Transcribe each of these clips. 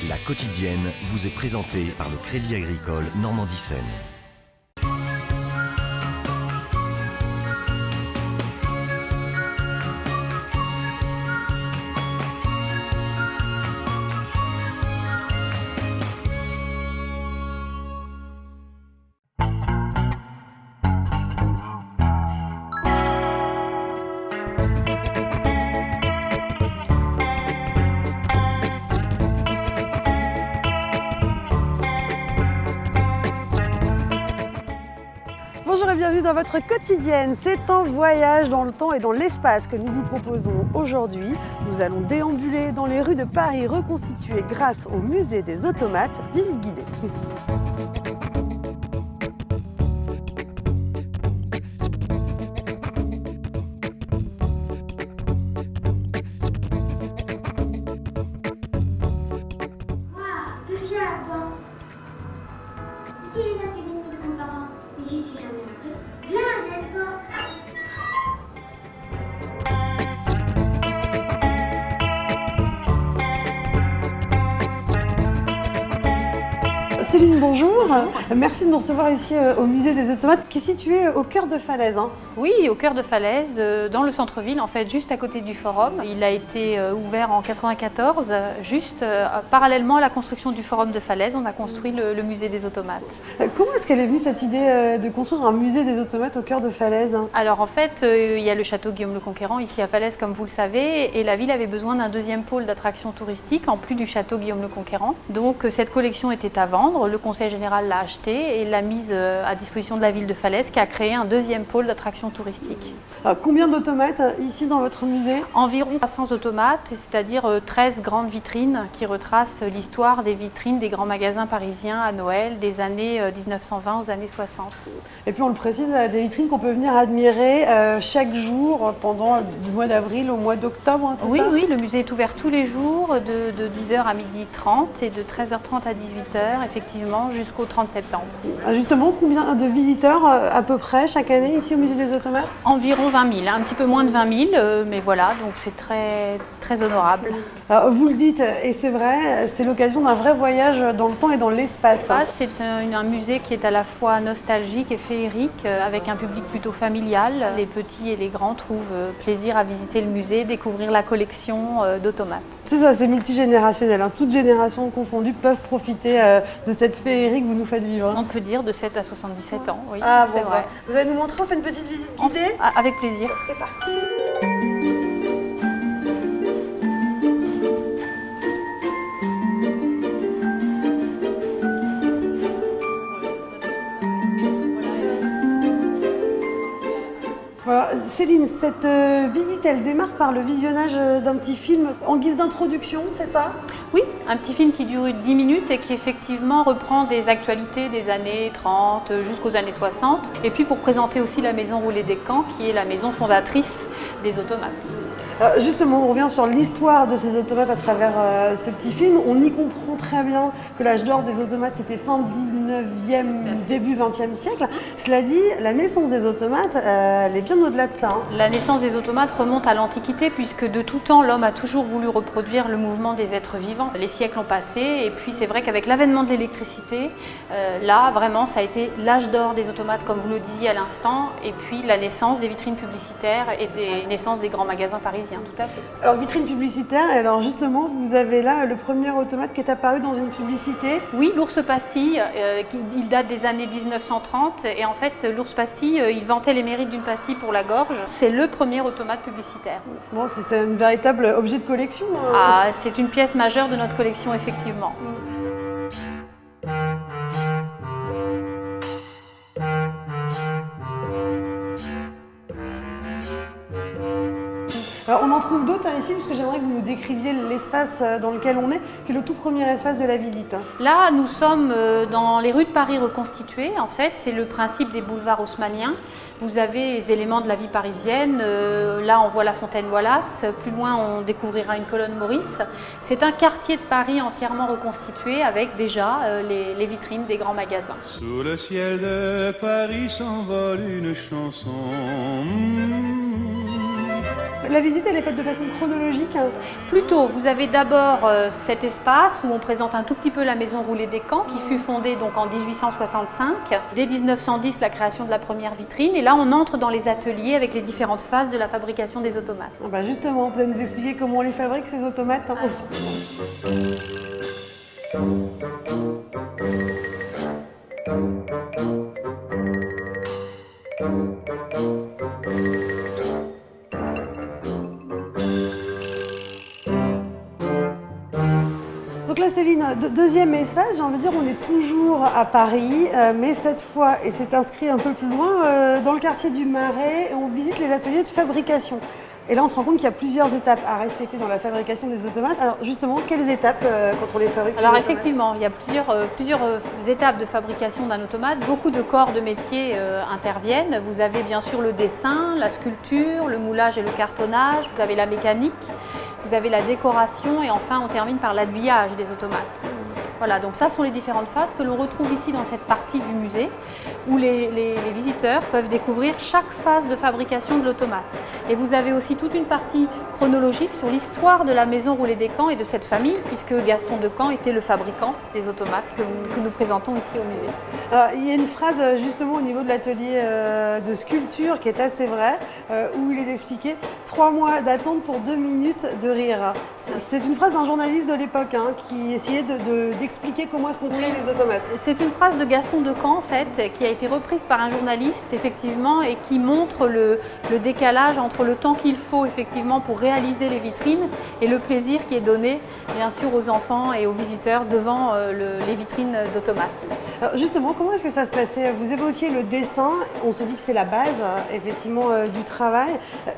La quotidienne vous est présentée par le Crédit Agricole Normandie-Seine. Bonjour et bienvenue dans votre quotidienne. C'est un voyage dans le temps et dans l'espace que nous vous proposons aujourd'hui. Nous allons déambuler dans les rues de Paris reconstituées grâce au musée des automates. Visite guidée. Qu'est-ce qu'il y a là-dedans? C'était les ateliers de mes parents. Mais j'y suis jamais rentrée. Viens, il y a une porte. Céline, bonjour. Merci de nous recevoir ici au musée des automates qui est situé au cœur de Falaise. Oui, au cœur de Falaise, dans le centre-ville, en fait, juste à côté du forum. Il a été ouvert en 1994, juste parallèlement à la construction du forum de Falaise, on a construit le musée des automates. Comment est-ce qu'elle est venue cette idée de construire un musée des automates au cœur de Falaise? Alors en fait, il y a le château Guillaume le Conquérant ici à Falaise, comme vous le savez, et la ville avait besoin d'un deuxième pôle d'attraction touristique en plus du château Guillaume le Conquérant. Donc cette collection était à vendre, le conseil général l'a achetée et l'a mise à disposition de la ville de Falaise qui a créé un deuxième pôle d'attraction touristique. Combien d'automates ici dans votre musée? Environ 300 automates, c'est-à-dire 13 grandes vitrines qui retracent l'histoire des vitrines des grands magasins parisiens à Noël des années 1920 aux années 60. Et puis on le précise, des vitrines qu'on peut venir admirer chaque jour pendant du mois d'avril au mois d'octobre, c'est Oui, ça? oui, le musée est ouvert tous les jours de 10h à 12h30 et de 13h30 à 18h, effectivement, jusqu'au 30 septembre. Justement, combien de visiteurs à peu près chaque année ici au musée des automates? Environ 20 000, un petit peu moins de 20 000, mais voilà, donc c'est très honorable. Alors, vous le dites, et c'est vrai, c'est l'occasion d'un vrai voyage dans le temps et dans l'espace. Ça, c'est un musée qui est à la fois nostalgique et féerique, avec un public plutôt familial. Les petits et les grands trouvent plaisir à visiter le musée, découvrir la collection d'automates. C'est ça, c'est multigénérationnel. Toutes générations confondues peuvent profiter de cette féerie que vous nous faites vivre. On peut dire de 7 à 77 ans, oui, Ah c'est bon, vrai. vous allez nous montrer, on fait une petite visite guidée? Avec plaisir. C'est parti. Voilà, Céline, cette visite, elle démarre par le visionnage d'un petit film en guise d'introduction, c'est ça? Oui, un petit film qui dure 10 minutes et qui effectivement reprend des actualités des années 30 jusqu'aux années 60. Et puis pour présenter aussi la maison Roulet des Camps, qui est la maison fondatrice des automates. Justement, on revient sur l'histoire de ces automates à travers ce petit film. On y comprend très bien que l'âge d'or des automates, c'était fin 19e, début 20e siècle. Cela dit, la naissance des automates, elle est bien au-delà de ça. La naissance des automates remonte à l'Antiquité, puisque de tout temps, l'homme a toujours voulu reproduire le mouvement des êtres vivants. Les siècles ont passé, et puis c'est vrai qu'avec l'avènement de l'électricité, là, vraiment, ça a été l'âge d'or des automates, comme vous le disiez à l'instant, et puis la naissance des vitrines publicitaires et des naissances des grands magasins parisiens. Tout à fait. Alors, vitrine publicitaire, alors justement, vous avez là le premier automate qui est apparu dans une publicité. Oui, l'ours pastille, il date des années 1930 et en fait l'ours pastille, il vantait les mérites d'une pastille pour la gorge. C'est le premier automate publicitaire. Bon, c'est un véritable objet de collection. Ah, c'est une pièce majeure de notre collection, effectivement. Alors, on en trouve d'autres ici, parce que j'aimerais que vous nous décriviez l'espace dans lequel on est, qui est le tout premier espace de la visite. Là, nous sommes dans les rues de Paris reconstituées. En fait, c'est le principe des boulevards haussmanniens. Vous avez les éléments de la vie parisienne. Là, on voit la fontaine Wallace. Plus loin, on découvrira une colonne Maurice. C'est un quartier de Paris entièrement reconstitué avec déjà les vitrines des grands magasins. Sous le ciel de Paris s'envole une chanson. La visite, elle est faite de façon chronologique. Plutôt, vous avez d'abord cet espace où on présente un tout petit peu la maison Roulet des Camps qui fut fondée donc en 1865. Dès 1910, la création de la première vitrine. Et là, on entre dans les ateliers avec les différentes phases de la fabrication des automates. Ah bah justement, vous allez nous expliquer comment on les fabrique, ces automates. Donc là, Céline, deuxième espace, j'ai envie de dire, on est toujours à Paris, mais cette fois, et c'est inscrit un peu plus loin, dans le quartier du Marais, on visite les ateliers de fabrication. Et là, on se rend compte qu'il y a plusieurs étapes à respecter dans la fabrication des automates. Alors justement, quelles étapes quand on les fabrique? Alors effectivement, il y a plusieurs étapes de fabrication d'un automate. Beaucoup de corps de métier interviennent. Vous avez bien sûr le dessin, la sculpture, le moulage et le cartonnage. Vous avez la mécanique, vous avez la décoration et enfin on termine par l'habillage des automates. Voilà, donc ça sont les différentes phases que l'on retrouve ici dans cette partie du musée où les visiteurs peuvent découvrir chaque phase de fabrication de l'automate. Et vous avez aussi toute une partie chronologique sur l'histoire de la maison Roulet des Camps et de cette famille, puisque Gaston Decamps était le fabricant des automates que nous présentons ici au musée. Alors, il y a une phrase justement au niveau de l'atelier de sculpture qui est assez vraie, où il est expliqué « 3 mois d'attente pour 2 minutes de rire ». C'est une phrase d'un journaliste de l'époque qui essayait d'expliquer comment est-ce qu'on crée les automates. C'est une phrase de Gaston Decamps en fait, qui a été reprise par un journaliste effectivement et qui montre le décalage entre le temps qu'il faut effectivement pour réaliser les vitrines et le plaisir qui est donné bien sûr aux enfants et aux visiteurs devant les vitrines d'automates. Alors justement, comment est-ce que ça se passait? Vous évoquiez le dessin, on se dit que c'est la base effectivement du travail.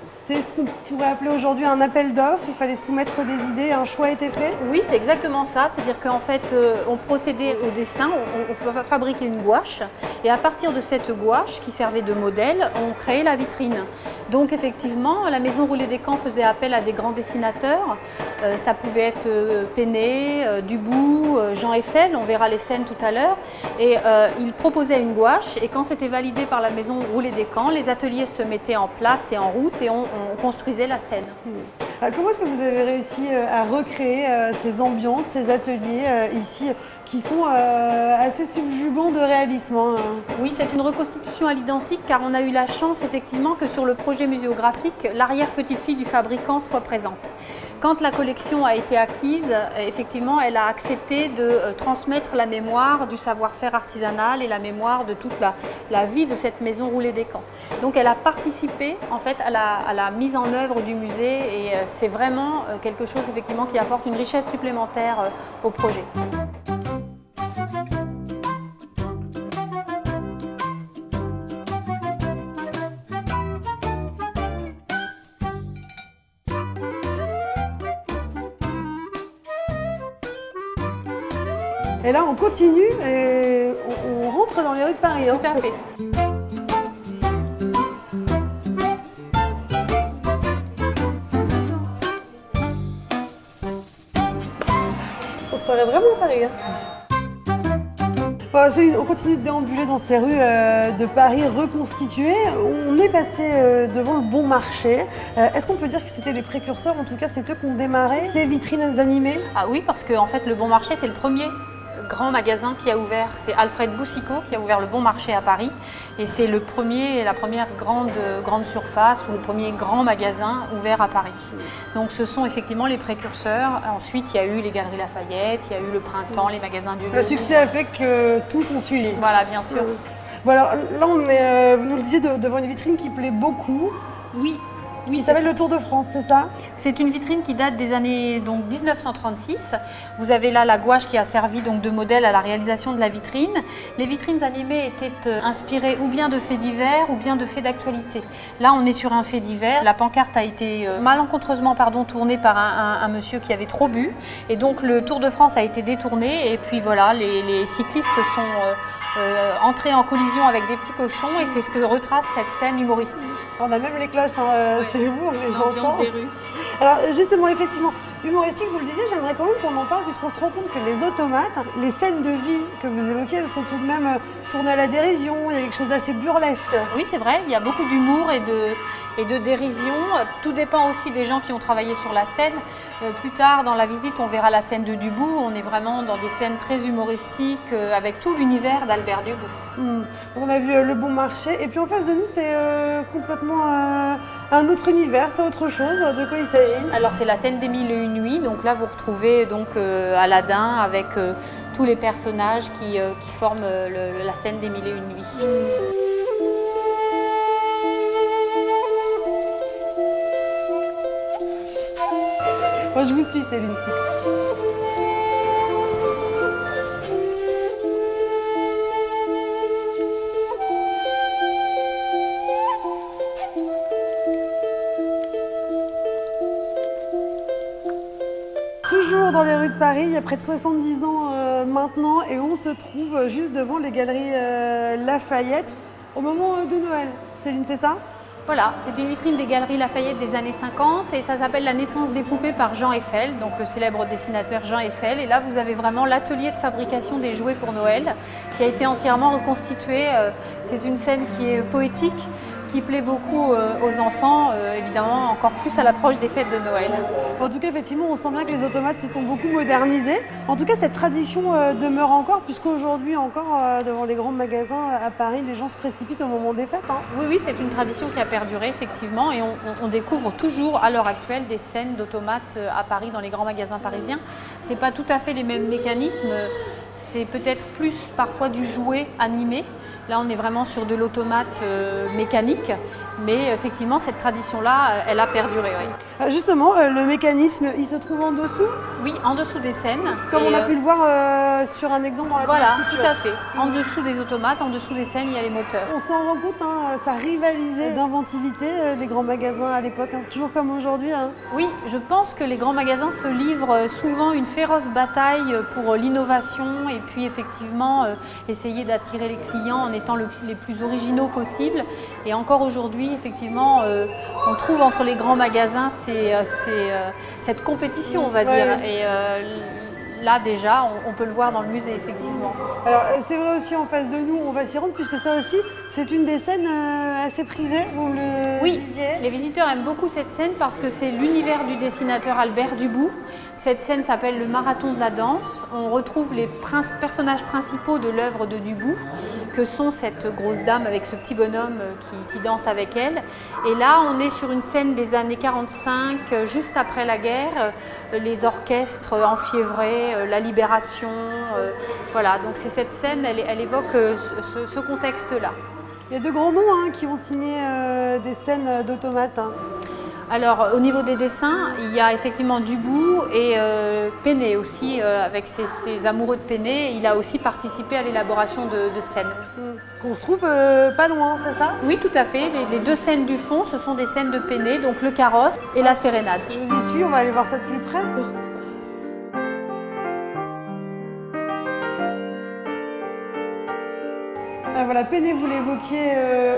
C'est ce qu'on pourrait appeler aujourd'hui un appel d'offres, il fallait soumettre des idées, un choix a été fait? Oui, c'est exactement ça, c'est-à-dire qu'en fait on procédait au dessin, on fabriquait une gouache et à partir de cette gouache qui servait de modèle, on créait la vitrine. Donc effectivement, la maison Roulet des Camps faisait appel à des grands dessinateurs. Ça pouvait être Péné, Dubout, Jean Eiffel, on verra les scènes tout à l'heure. Et ils proposaient une gouache et quand c'était validé par la maison Roulet des Camps, les ateliers se mettaient en place et en route et on construisait la scène. Comment est-ce que vous avez réussi à recréer ces ambiances, ces ateliers ici qui sont assez subjugants de réalisme? Oui, c'est une reconstitution à l'identique car on a eu la chance effectivement que sur le projet muséographique, l'arrière-petite-fille du fabricant soit présente. Quand la collection a été acquise, effectivement, elle a accepté de transmettre la mémoire du savoir-faire artisanal et la mémoire de toute la vie de cette maison Roulet des Camps. Donc elle a participé en fait à la mise en œuvre du musée et c'est vraiment quelque chose effectivement qui apporte une richesse supplémentaire au projet. Et là, on continue et on rentre dans les rues de Paris. Tout à fait. On se croirait vraiment à Paris. Bon, Céline, on continue de déambuler dans ces rues de Paris reconstituées. On est passé devant le Bon Marché. Est-ce qu'on peut dire que c'était les précurseurs, en tout cas c'est eux qui ont démarré ces vitrines animées? Ah oui, parce que en fait, le Bon Marché, c'est le premier grand magasin qui a ouvert. C'est Alfred Boussicot qui a ouvert le Bon Marché à Paris. Et c'est la première grande surface ou le premier grand magasin ouvert à Paris. Donc ce sont effectivement les précurseurs. Ensuite, il y a eu les Galeries Lafayette, il y a eu le Printemps, les magasins du Louvre. Le succès a fait que tous ont suivi. Voilà, bien sûr. Bon alors, là, on est, vous nous le disiez, devant une vitrine qui plaît beaucoup. Oui. Qui s'appelle le Tour de France, c'est ça? C'est une vitrine qui date des années donc, 1936. Vous avez là la gouache qui a servi donc, de modèle à la réalisation de la vitrine. Les vitrines animées étaient inspirées ou bien de faits divers ou bien de faits d'actualité. Là, on est sur un fait divers. La pancarte a été malencontreusement tournée par un monsieur qui avait trop bu. Et donc, le Tour de France a été détourné. Et puis voilà, les cyclistes sont entrés en collision avec des petits cochons. Et c'est ce que retrace cette scène humoristique. On a même les cloches chez vous, on les entend. Des rues. Alors justement, effectivement, humoristique, vous le disiez, j'aimerais quand même qu'on en parle puisqu'on se rend compte que les automates, les scènes de vie que vous évoquez, elles sont tout de même tournées à la dérision, il y a quelque chose d'assez burlesque. Oui, c'est vrai, il y a beaucoup d'humour et et de dérision. Tout dépend aussi des gens qui ont travaillé sur la scène. Plus tard dans la visite, on verra la scène de Dubout. On est vraiment dans des scènes très humoristiques avec tout l'univers d'Albert Dubout. On a vu Le Bon Marché et puis en face de nous c'est complètement un autre univers, c'est autre chose. De quoi il s'agit? Alors c'est la scène des Mille et une nuits. Donc là vous retrouvez donc Aladdin avec tous les personnages qui forment la scène des Mille et une nuits. Moi je vous suis Céline. Toujours dans les rues de Paris, il y a près de 70 ans maintenant et on se trouve juste devant les galeries Lafayette au moment de Noël. Céline, c'est ça? Voilà, c'est une vitrine des galeries Lafayette des années 50 et ça s'appelle La naissance des poupées par Jean Eiffel, donc le célèbre dessinateur Jean Eiffel. Et là, vous avez vraiment l'atelier de fabrication des jouets pour Noël qui a été entièrement reconstitué. C'est une scène qui est poétique, qui plaît beaucoup aux enfants, évidemment encore plus à l'approche des fêtes de Noël. En tout cas, effectivement, on sent bien que les automates se sont beaucoup modernisés. En tout cas, cette tradition demeure encore, puisqu'aujourd'hui encore, devant les grands magasins à Paris, les gens se précipitent au moment des fêtes. Oui, oui, c'est une tradition qui a perduré, effectivement, et on découvre toujours, à l'heure actuelle, des scènes d'automates à Paris, dans les grands magasins parisiens. Ce n'est pas tout à fait les mêmes mécanismes, c'est peut-être plus parfois du jouet animé. Là, on est vraiment sur de l'automate mécanique, mais effectivement, cette tradition-là, elle a perduré. Oui. Justement, le mécanisme, il se trouve en dessous? Oui, en dessous des scènes. Comme on a pu le voir sur un exemple dans la Voilà, couture. tout à fait. En dessous des automates, en dessous des scènes, il y a les moteurs. On s'en rend compte, ça rivalisait d'inventivité, les grands magasins à l'époque, toujours comme aujourd'hui. Oui, je pense que les grands magasins se livrent souvent une féroce bataille pour l'innovation et puis effectivement essayer d'attirer les clients en étant les plus originaux possibles. Et encore aujourd'hui, effectivement, on trouve entre les grands magasins cette compétition, on va dire. Et là, déjà, on peut le voir dans le musée, effectivement. Alors, c'est vrai aussi en face de nous, on va s'y rendre, puisque ça aussi, c'est une des scènes assez prisées, vous le disiez. Oui, les visiteurs aiment beaucoup cette scène parce que c'est l'univers du dessinateur Albert Dubout. Cette scène s'appelle le marathon de la danse. On retrouve les personnages principaux de l'œuvre de Dubout, que sont cette grosse dame avec ce petit bonhomme qui danse avec elle. Et là, on est sur une scène des années 45, juste après la guerre, les orchestres enfiévrés, la libération. Voilà, donc c'est cette scène, elle évoque ce contexte-là. Il y a de grands noms qui ont signé des scènes d'automates. Alors, au niveau des dessins, il y a effectivement Dubout et Péné aussi, avec ses amoureux de Péné. Il a aussi participé à l'élaboration de scènes. Qu'on retrouve pas loin, c'est ça? Oui, tout à fait. Les deux scènes du fond, ce sont des scènes de Péné, donc le carrosse et la sérénade. Je vous y suis, on va aller voir ça de plus près. Voilà, Péné, vous l'évoquiez,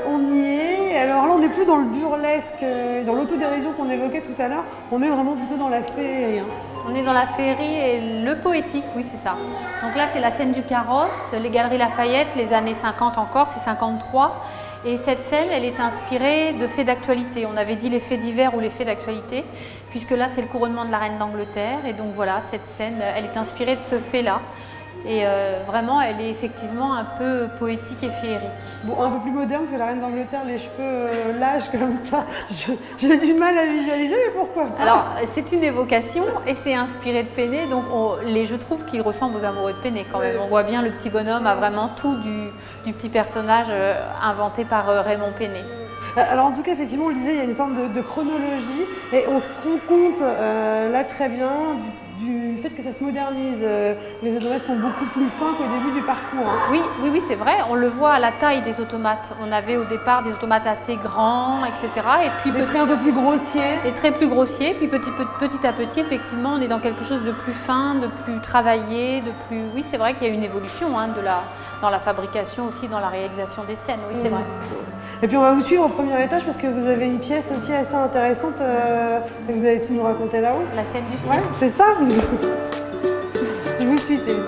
on y est. Alors là, on n'est plus dans le burlesque, dans l'autodérision qu'on évoquait tout à l'heure. On est vraiment plutôt dans la féerie. On est dans la féerie et le poétique, oui, c'est ça. Donc là, c'est la scène du carrosse, les Galeries Lafayette, les années 50 encore, c'est 53. Et cette scène, elle est inspirée de faits d'actualité. On avait dit les faits divers ou les faits d'actualité, puisque là, c'est le couronnement de la reine d'Angleterre. Et donc voilà, cette scène, elle est inspirée de ce fait-là. Et vraiment, elle est effectivement un peu poétique et féerique. Bon, un peu plus moderne, parce que la reine d'Angleterre, les cheveux lâches comme ça, j'ai du mal à visualiser, mais pourquoi pas? Alors, c'est une évocation et c'est inspiré de Péné, donc je trouve qu'il ressemble aux amoureux de Péné quand même. On voit bien le petit bonhomme a vraiment tout du petit personnage inventé par Raymond Péné. Alors en tout cas, effectivement, on le disait, il y a une forme de chronologie et on se rend compte là très bien du fait que ça se modernise. Les automates sont beaucoup plus fins qu'au début du parcours. Oui, c'est vrai. On le voit à la taille des automates. On avait au départ des automates assez grands, etc. Et puis des traits un peu plus grossiers. Des traits plus grossiers. Puis petit à petit, effectivement, on est dans quelque chose de plus fin, de plus travaillé, de plus. Oui, c'est vrai qu'il y a une évolution dans la fabrication aussi, dans la réalisation des scènes. Oui, c'est vrai. Et puis on va vous suivre au premier étage parce que vous avez une pièce aussi assez intéressante et vous allez tout nous raconter là-haut. La scène du cirque. Ouais, c'est ça. Je vous suis, Céline.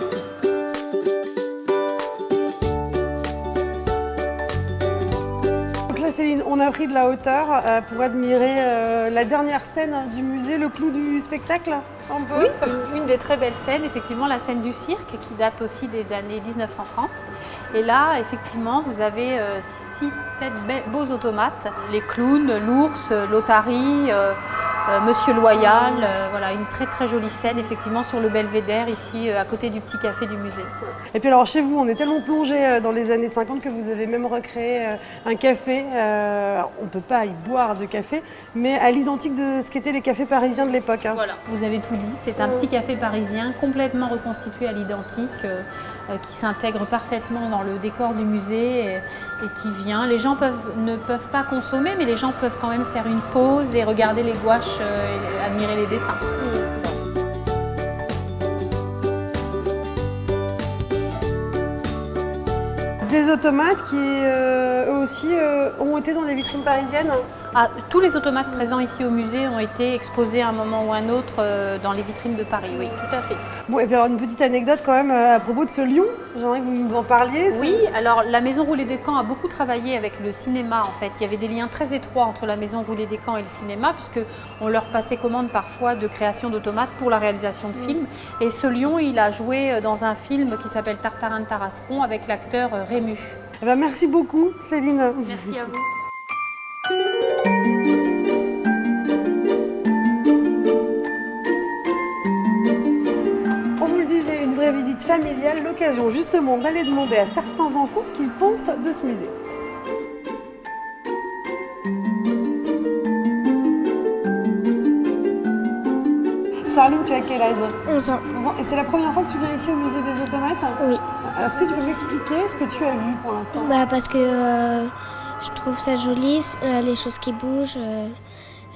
Donc là, Céline, on a pris de la hauteur pour admirer la dernière scène du musée, le clou du spectacle, un peu. Oui, une des très belles scènes, effectivement, la scène du cirque qui date aussi des années 1930. Et là, effectivement, vous avez 6-7 beaux automates, les clowns, l'ours, l'otarie, Monsieur Loyal, voilà, une très très jolie scène, effectivement, sur le belvédère, ici, à côté du petit café du musée. Et puis alors chez vous, on est tellement plongé dans les années 50 que vous avez même recréé un café. On ne peut pas y boire de café, mais à l'identique de ce qu'étaient les cafés parisiens de l'époque. Voilà, vous avez tout dit, c'est un petit café parisien complètement reconstitué à l'identique, qui s'intègre parfaitement dans le décor du musée et qui vient. Les gens ne peuvent pas consommer, mais les gens peuvent quand même faire une pause et regarder les gouaches et admirer les dessins. Des automates qui, eux aussi, ont été dans des vitrines parisiennes. Ah, tous les automates présents ici au musée ont été exposés à un moment ou à un autre dans les vitrines de Paris, oui, tout à fait. Bon, et puis alors une petite anecdote quand même à propos de ce lion, j'aimerais que vous nous en parliez. Oui, alors la Maison Roulée des Camps a beaucoup travaillé avec le cinéma en fait. Il y avait des liens très étroits entre la Maison Roulée des Camps et le cinéma puisqu'on leur passait commande parfois de création d'automates pour la réalisation de films. Et ce lion, il a joué dans un film qui s'appelle Tartarin de Tarascon avec l'acteur Rému. Eh ben, merci beaucoup Céline. Merci à vous. On vous le disait, une vraie visite familiale, l'occasion justement d'aller demander à certains enfants ce qu'ils pensent de ce musée. Charline, tu as quel âge? 11 ans. 11 ans. Et c'est la première fois que tu viens ici au musée des automates? Oui. Est-ce que tu peux m'expliquer ce que tu as vu pour l'instant? Parce que je trouve ça joli, les choses qui bougent.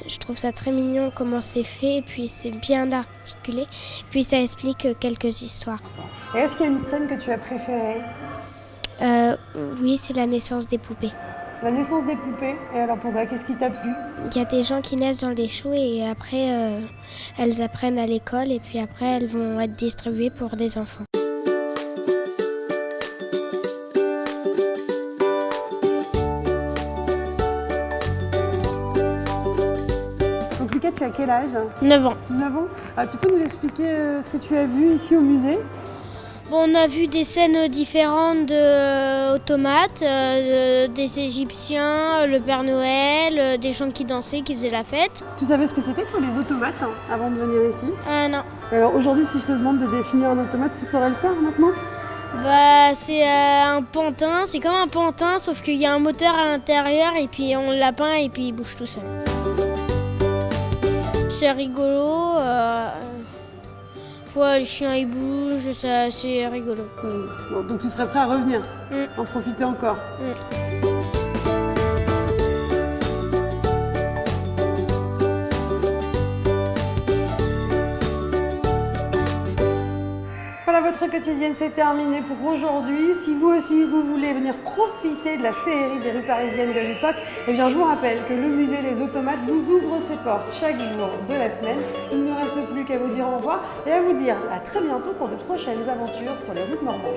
Je trouve ça très mignon comment c'est fait, et puis c'est bien articulé. Puis ça explique quelques histoires. Et est-ce qu'il y a une scène que tu as préférée? Oui, c'est la naissance des poupées. La naissance des poupées. Et alors pourquoi? Qu'est-ce qui t'a plu? Il y a des gens qui naissent dans des choux et après elles apprennent à l'école et puis après elles vont être distribuées pour des enfants. Donc Lucas, tu as quel âge? 9 ans. 9 ans. Tu peux nous expliquer ce que tu as vu ici au musée? Bon, on a vu des scènes différentes d'automates, des Égyptiens, le Père Noël, des gens qui dansaient, qui faisaient la fête. Tu savais ce que c'était toi les automates avant de venir ici? Non. Alors aujourd'hui, si je te demande de définir un automate, tu saurais le faire maintenant? C'est un pantin, c'est comme un pantin sauf qu'il y a un moteur à l'intérieur et puis on l'a peint et puis il bouge tout seul. C'est rigolo, le chien il bouge, c'est rigolo. Bon, donc tu serais prêt à revenir, en profiter encore. Voilà, votre quotidienne, c'est terminé pour aujourd'hui. Si vous aussi, vous voulez venir profiter de la féerie des rues parisiennes de l'époque, eh bien, je vous rappelle que le musée des automates vous ouvre ses portes chaque jour de la semaine. Il ne me reste plus qu'à vous dire au revoir et à vous dire à très bientôt pour de prochaines aventures sur les routes normandes.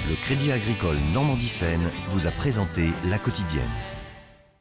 Le Crédit Agricole Normandie Seine vous a présenté La Quotidienne.